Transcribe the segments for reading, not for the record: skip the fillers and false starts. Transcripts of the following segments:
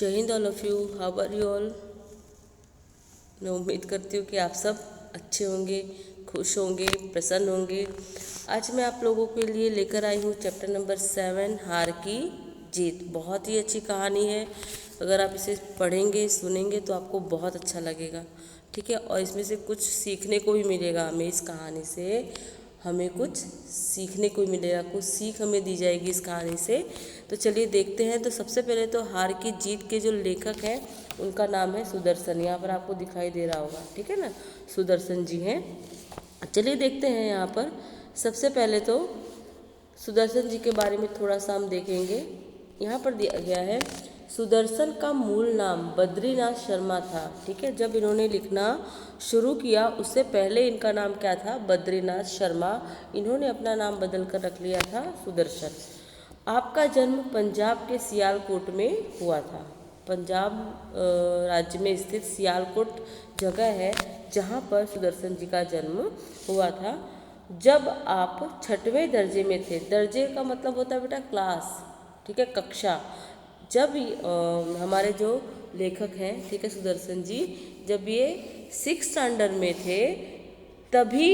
जय Hind all of you. How are you all. मैं उम्मीद करती हूँ कि आप सब अच्छे होंगे, खुश होंगे, प्रसन्न होंगे। आज मैं आप लोगों के लिए लेकर आई हूँ चैप्टर नंबर 7, हार की जीत। बहुत ही अच्छी कहानी है। अगर आप इसे पढ़ेंगे, सुनेंगे तो आपको बहुत अच्छा लगेगा, ठीक है। और इसमें से कुछ सीखने को भी मिलेगा। हमें इस कहानी से हमें कुछ सीखने को मिलेगा, कुछ सीख हमें दी जाएगी इस कहानी से। तो चलिए देखते हैं। तो सबसे पहले तो हार की जीत के जो लेखक हैं उनका नाम है सुदर्शन। यहाँ पर आपको दिखाई दे रहा होगा, ठीक है ना, सुदर्शन जी हैं। चलिए देखते हैं। यहाँ पर सबसे पहले तो सुदर्शन जी के बारे में थोड़ा सा हम देखेंगे। यहाँ पर दिया गया है सुदर्शन का मूल नाम बद्रीनाथ शर्मा था, ठीक है। जब इन्होंने लिखना शुरू किया उससे पहले इनका नाम क्या था? बद्रीनाथ शर्मा। इन्होंने अपना नाम बदल कर रख लिया था सुदर्शन। आपका जन्म पंजाब के सियालकोट में हुआ था। पंजाब राज्य में स्थित सियालकोट जगह है जहाँ पर सुदर्शन जी का जन्म हुआ था। जब आप 6वें दर्जे में थे, दर्जे का मतलब होता है बेटा क्लास, ठीक है, कक्षा। जब हमारे जो लेखक हैं, ठीक है, सुदर्शन जी, जब ये 6th स्टैंडर्ड में थे तभी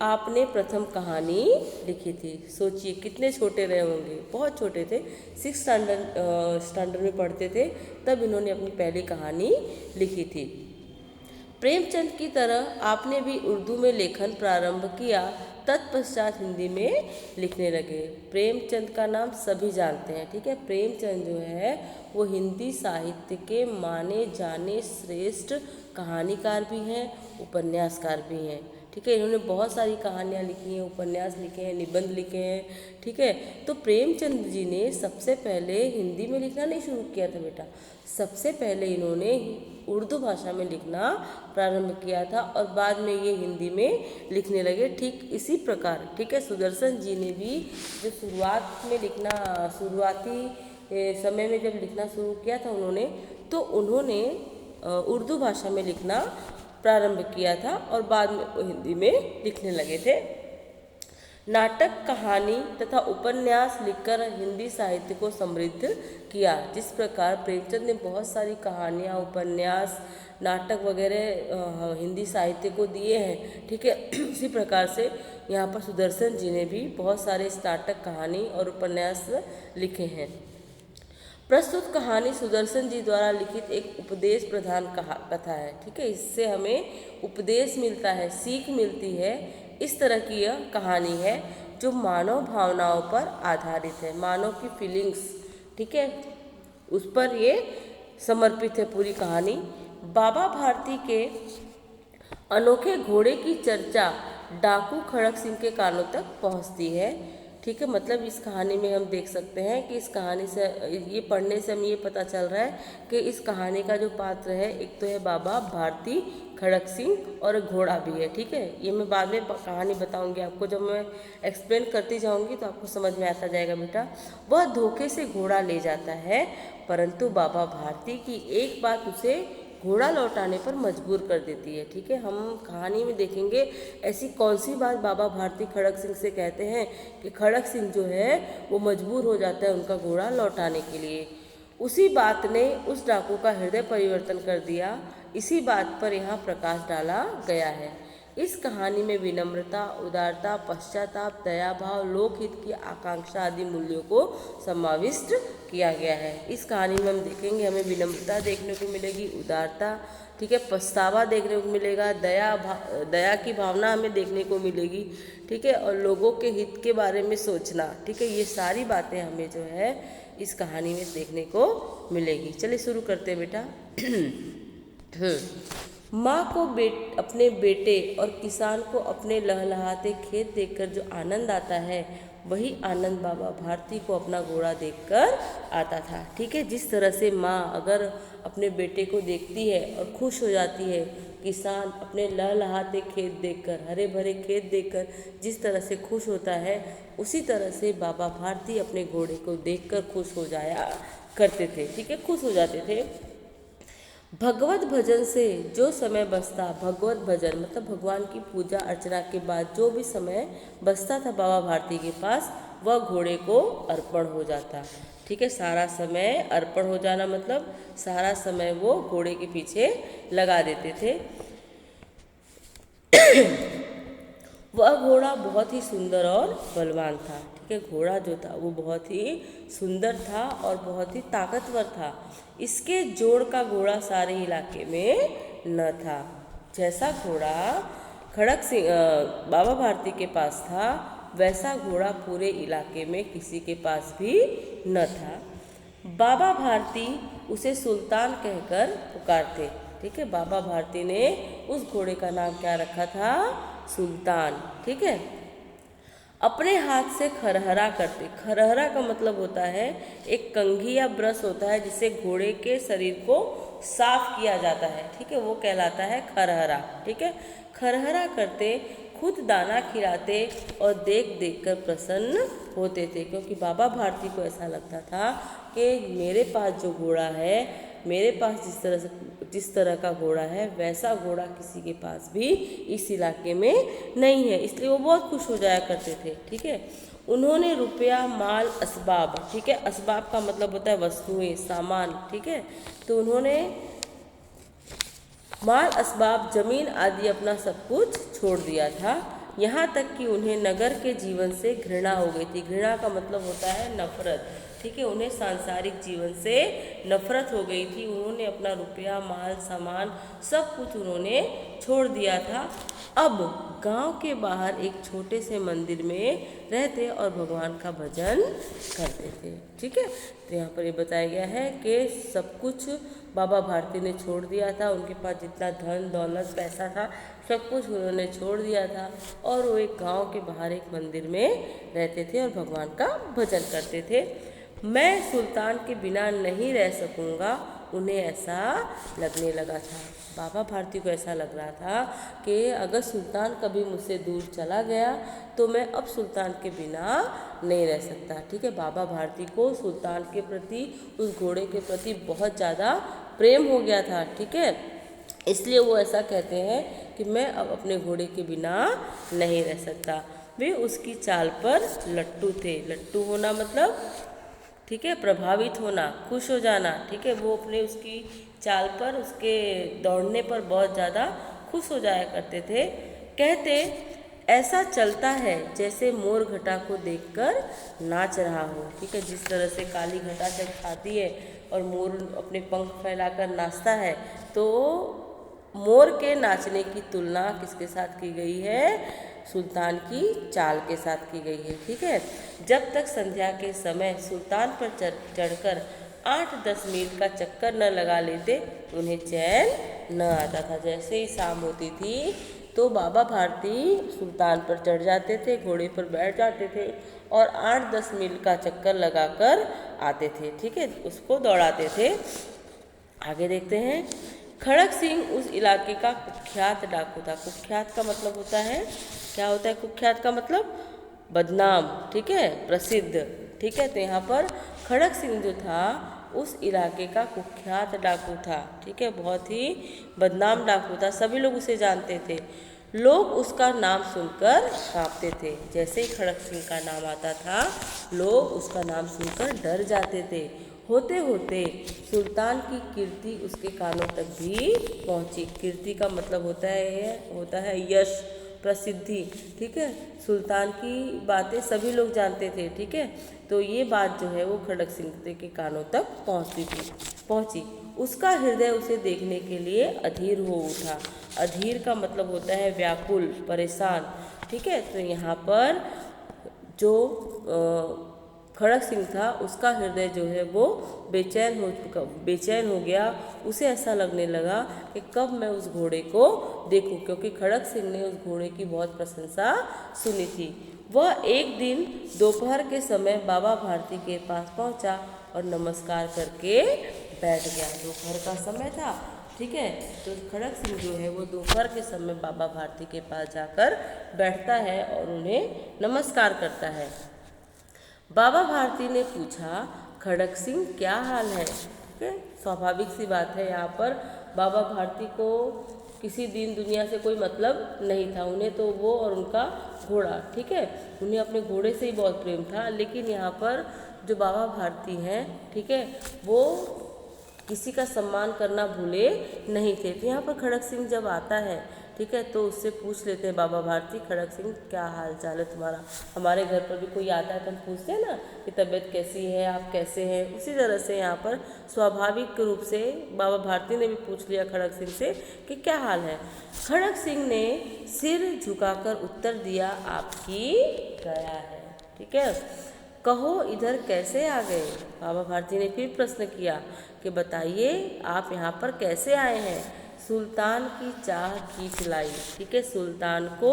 आपने प्रथम कहानी लिखी थी। सोचिए कितने छोटे रहे होंगे, बहुत छोटे थे, 6th स्टैंडर्ड में पढ़ते थे तब इन्होंने अपनी पहली कहानी लिखी थी। प्रेमचंद की तरह आपने भी उर्दू में लेखन प्रारंभ किया, तत्पश्चात हिंदी में लिखने लगे। प्रेमचंद का नाम सभी जानते हैं, ठीक है। प्रेमचंद जो है वो हिंदी साहित्य के माने जाने श्रेष्ठ कहानीकार भी हैं, उपन्यासकार भी हैं, ठीक है। इन्होंने बहुत सारी कहानियाँ लिखी हैं, उपन्यास लिखे हैं, निबंध लिखे हैं, ठीक है। तो प्रेमचंद जी ने सबसे पहले हिंदी में लिखना नहीं शुरू किया था बेटा, सबसे पहले इन्होंने उर्दू भाषा में लिखना प्रारंभ किया था और बाद में ये हिंदी में लिखने लगे। ठीक इसी प्रकार, ठीक है, सुदर्शन जी ने भी जो शुरुआत में लिखना, शुरुआती समय में जब लिखना शुरू किया था उन्होंने उर्दू भाषा में लिखना प्रारंभ किया था और बाद में वो हिंदी में लिखने लगे थे। नाटक, कहानी तथा उपन्यास लिखकर हिंदी साहित्य को समृद्ध किया। जिस प्रकार प्रेमचंद ने बहुत सारी कहानियाँ, उपन्यास, नाटक वगैरह हिंदी साहित्य को दिए हैं, ठीक है, उसी प्रकार से यहाँ पर सुदर्शन जी ने भी बहुत सारे नाटक, कहानी और उपन्यास लिखे हैं। प्रस्तुत कहानी सुदर्शन जी द्वारा लिखित एक उपदेश प्रधान कथा है, ठीक है। इससे हमें उपदेश मिलता है, सीख मिलती है। इस तरह की यह कहानी है जो मानव भावनाओं पर आधारित है, मानव की फीलिंग्स, ठीक है, उस पर ये समर्पित है पूरी कहानी। बाबा भारती के अनोखे घोड़े की चर्चा डाकू खड़क सिंह के कानों तक पहुंचती है, ठीक है। मतलब इस कहानी में हम देख सकते हैं कि इस कहानी से, ये पढ़ने से हमें ये पता चल रहा है कि इस कहानी का जो पात्र है, एक तो है बाबा भारती खड़क सिंह और एक घोड़ा भी है, ठीक है। ये मैं बाद में कहानी बताऊंगी आपको, जब मैं एक्सप्लेन करती जाऊंगी तो आपको समझ में आता जाएगा बेटा। वह धोखे से घोड़ा ले जाता है परंतु बाबा भारती की एक बात उसे घोड़ा लौटाने पर मजबूर कर देती है, ठीक है। हम कहानी में देखेंगे ऐसी कौन सी बात बाबा भारती खड़क सिंह से कहते हैं कि खड़क सिंह जो है वो मजबूर हो जाता है उनका घोड़ा लौटाने के लिए। उसी बात ने उस डाकू का हृदय परिवर्तन कर दिया। इसी बात पर यहाँ प्रकाश डाला गया है। इस कहानी में विनम्रता, उदारता, पश्चाताप, दया भाव, लोकहित की आकांक्षा आदि मूल्यों को समाविष्ट किया गया है। इस कहानी में हम देखेंगे, हमें विनम्रता देखने को मिलेगी, उदारता, ठीक है, पछतावा देखने को मिलेगा, दया की भावना हमें देखने को मिलेगी, ठीक है, और लोगों के हित के बारे में सोचना, ठीक है। ये सारी बातें हमें जो है इस कहानी में देखने को मिलेगी। चलिए शुरू करते हैं बेटा। माँ को अपने बेटे और किसान को अपने लहलहाते खेत देखकर जो आनंद आता है वही आनंद बाबा भारती को अपना घोड़ा देखकर आता था, ठीक है। जिस तरह से माँ अगर अपने बेटे को देखती है और खुश हो जाती है, किसान अपने लहलहाते खेत देखकर, हरे भरे खेत देखकर जिस तरह से खुश होता है, उसी तरह से बाबा भारती अपने घोड़े को देखकर खुश हो जाया करते थे, ठीक है, खुश हो जाते थे। भगवत भजन से जो समय बचता, भगवत भजन मतलब भगवान की पूजा अर्चना के बाद जो भी समय बचता था बाबा भारती के पास, वह घोड़े को अर्पण हो जाता, ठीक है, सारा समय अर्पण हो जाना मतलब सारा समय वो घोड़े के पीछे लगा देते थे। वह घोड़ा बहुत ही सुंदर और बलवान था। ठीक है, घोड़ा जो था वो बहुत ही सुंदर था और बहुत ही ताकतवर था। इसके जोड़ का घोड़ा सारे इलाके में न था। जैसा घोड़ा खड़क सिंह बाबा भारती के पास था, वैसा घोड़ा पूरे इलाके में किसी के पास भी न था। बाबा भारती उसे सुल्तान कहकर पुकारते। ठीक है, बाबा भारती ने उस घोड़े का नाम क्या रखा था? सुल्तान। ठीक है, अपने हाथ से खरहरा करते। खरहरा का मतलब होता है एक कंघी या ब्रश होता है जिससे घोड़े के शरीर को साफ किया जाता है। ठीक है, वो कहलाता है खरहरा। ठीक है, खरहरा करते, खुद दाना खिलाते और देख देख कर प्रसन्न होते थे, क्योंकि बाबा भारती को ऐसा लगता था कि मेरे पास जो घोड़ा है, मेरे पास जिस तरह का घोड़ा है वैसा घोड़ा किसी के पास भी इस इलाके में नहीं है, इसलिए वो बहुत खुश हो जाया करते थे। ठीक है, उन्होंने रुपया, माल, असबाब, ठीक है, असबाब का मतलब होता है वस्तुएं, सामान। ठीक है, तो उन्होंने माल, असबाब, जमीन आदि अपना सब कुछ छोड़ दिया था। यहाँ तक कि उन्हें नगर के जीवन से घृणा हो गई थी। घृणा का मतलब होता है नफरत। ठीक है, उन्हें सांसारिक जीवन से नफरत हो गई थी। उन्होंने अपना रुपया, माल, सामान सब कुछ उन्होंने छोड़ दिया था। अब गांव के बाहर एक छोटे से मंदिर में रहते और भगवान का भजन करते थे। ठीक है, तो यहाँ पर ये बताया गया है कि सब कुछ बाबा भारती ने छोड़ दिया था। उनके पास जितना धन दौलत पैसा था सब कुछ उन्होंने छोड़ दिया था और वो एक गांव के बाहर एक मंदिर में रहते थे और भगवान का भजन करते थे। मैं सुल्तान के बिना नहीं रह सकूंगा, उन्हें ऐसा लगने लगा था। बाबा भारती को ऐसा लग रहा था कि अगर सुल्तान कभी मुझसे दूर चला गया तो मैं अब सुल्तान के बिना नहीं रह सकता। ठीक है, बाबा भारती को सुल्तान के प्रति, उस घोड़े के प्रति बहुत ज़्यादा प्रेम हो गया था। ठीक है, इसलिए वो ऐसा कहते हैं कि मैं अब अपने घोड़े के बिना नहीं रह सकता। वे उसकी चाल पर लट्टू थे। लट्टू होना मतलब, ठीक है, प्रभावित होना, खुश हो जाना। ठीक है, वो अपने उसकी चाल पर, उसके दौड़ने पर बहुत ज़्यादा खुश हो जाया करते थे। कहते, ऐसा चलता है जैसे मोर घटा को देखकर नाच रहा हो। ठीक है, जिस तरह से काली घटा जब खाती है और मोर अपने पंख फैलाकर नाचता है, तो मोर के नाचने की तुलना किसके साथ की गई है? सुल्तान की चाल के साथ की गई है। ठीक है, जब तक संध्या के समय सुल्तान पर चढ़कर 8-10 मील का चक्कर न लगा लेते उन्हें चैन न आता था। जैसे ही शाम होती थी तो बाबा भारती सुल्तान पर चढ़ जाते थे, घोड़े पर बैठ जाते थे और 8-10 मील का चक्कर लगाकर आते थे। ठीक है, उसको दौड़ाते थे। आगे देखते हैं। खड़क सिंह उस इलाके का कुख्यात डाकू था। कुख्यात का मतलब होता है, क्या होता है कुख्यात का मतलब? बदनाम। ठीक है, प्रसिद्ध। ठीक है, तो यहाँ पर खड़क सिंह जो था उस इलाके का कुख्यात डाकू था। ठीक है, बहुत ही बदनाम डाकू था, सभी लोग उसे जानते थे। लोग उसका नाम सुनकर कांपते थे। जैसे ही खड़क सिंह का नाम आता था लोग उसका नाम सुनकर डर जाते थे। होते होते सुल्तान की कीर्ति उसके कानों तक भी पहुंची। कीर्ति का मतलब होता है यश, प्रसिद्धि। ठीक है, सुल्तान की बातें सभी लोग जानते थे। ठीक है, तो ये बात जो है वो खड़क सिंह के कानों तक पहुंची। उसका हृदय उसे देखने के लिए अधीर हो उठा। अधीर का मतलब होता है व्याकुल, परेशान। ठीक है, तो यहाँ पर जो खड़क सिंह था उसका हृदय जो है वो बेचैन हो गया। उसे ऐसा लगने लगा कि कब मैं उस घोड़े को देखूं, क्योंकि खड़क सिंह ने उस घोड़े की बहुत प्रशंसा सुनी थी। वह एक दिन दोपहर के समय बाबा भारती के पास पहुंचा और नमस्कार करके बैठ गया। दोपहर का समय था। ठीक है, तो खड़क सिंह जो है वो दोपहर के समय बाबा भारती के पास जाकर बैठता है और उन्हें नमस्कार करता है। बाबा भारती ने पूछा, खड़क सिंह क्या हाल है? ठीक है, स्वाभाविक सी बात है, यहाँ पर बाबा भारती को किसी दीन दुनिया से कोई मतलब नहीं था। उन्हें तो वो और उनका घोड़ा, ठीक है, उन्हें अपने घोड़े से ही बहुत प्रेम था। लेकिन यहाँ पर जो बाबा भारती हैं, ठीक है, वो किसी का सम्मान करना भूले नहीं थे। तो यहाँ पर खड़ग सिंह जब आता है, ठीक है, तो उससे पूछ लेते हैं बाबा भारती, खड़ग सिंह क्या हाल चाल है तुम्हारा। हमारे घर पर भी कोई आता है तो हम पूछते हैं ना कि तबीयत कैसी है, आप कैसे हैं। उसी तरह से यहाँ पर स्वाभाविक रूप से बाबा भारती ने भी पूछ लिया खड़ग सिंह से कि क्या हाल है। खड़ग सिंह ने सिर झुकाकर उत्तर दिया, आपकी दया है। ठीक है, कहो इधर कैसे आ गए। बाबा भारती ने फिर प्रश्न किया कि बताइए आप यहाँ पर कैसे आए हैं। सुल्तान की चाह खींच लाई। ठीक है, सुल्तान को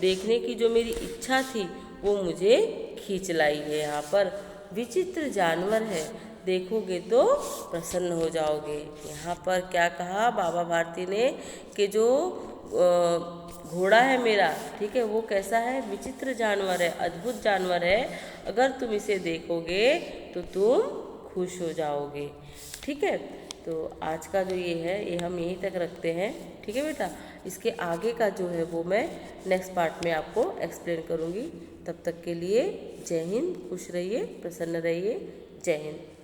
देखने की जो मेरी इच्छा थी वो मुझे खींच लाई है। यहाँ पर विचित्र जानवर है, देखोगे तो प्रसन्न हो जाओगे। यहाँ पर क्या कहा बाबा भारती ने कि जो घोड़ा है मेरा, ठीक है, वो कैसा है, विचित्र जानवर है, अद्भुत जानवर है। अगर तुम इसे देखोगे तो तुम खुश हो जाओगे। ठीक है, तो आज का जो ये है ये हम यहीं तक रखते हैं। ठीक है बेटा, इसके आगे का जो है वो मैं नेक्स्ट पार्ट में आपको एक्सप्लेन करूँगी। तब तक के लिए जय हिंद, खुश रहिए, प्रसन्न रहिए। जय हिंद।